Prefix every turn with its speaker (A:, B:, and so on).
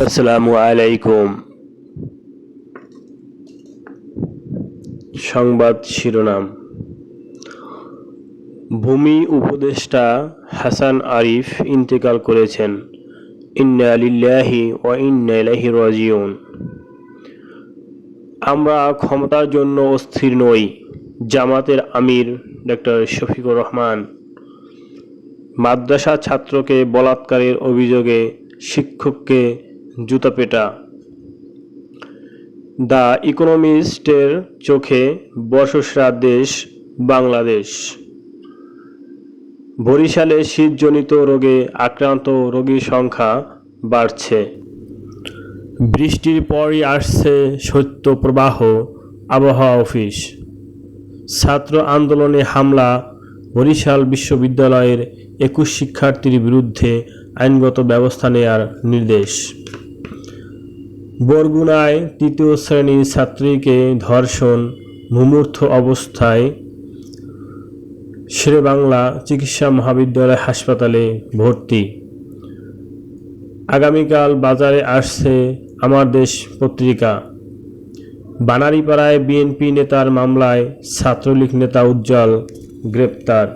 A: আসসালামু আলাইকুম। সংবাদ শিরোনাম। ভূমি উপদেষ্টা হাসান আরিফ ইন্তেকাল করেছেন। ইন্না লিল্লাহি ওয়া ইন্না ইলাইহি রাজিউন। আমরা ক্ষমতার জন্য অস্থির নই। জামাতের আমির ডক্টর শফিকুর রহমান। মাদ্রাসা ছাত্রকে বলাৎকারের অভিযোগে শিক্ষককে জুতাপেটা। দ্য ইকোনমিস্টের চোখে বর্ষসেরা দেশ বাংলাদেশ। বরিশালে শীতজনিত রোগে আক্রান্ত রোগীর সংখ্যা বাড়ছে। বৃষ্টির পরই আসছে শৈত্যপ্রবাহ, আবহাওয়া অফিস। ছাত্র আন্দোলনে হামলা, বরিশাল বিশ্ববিদ্যালয়ের 21 শিক্ষার্থীর বিরুদ্ধে আইনগত ব্যবস্থা নেয়ার নির্দেশ। বরগুনায় 3য় শ্রেণীর ছাত্রীকে ধর্ষণ, মুমূর্ষু অবস্থায় শেরেবাংলা চিকিৎসা মহাবিদ্যালয় হাসপাতালে ভর্তি। আগামীকাল বাজারে আসছে আমার দেশ পত্রিকা। বানারীপাড়ায় বিএনপি নেতার মামলায় ছাত্রলীগ নেতা উজ্জ্বল গ্রেপ্তার।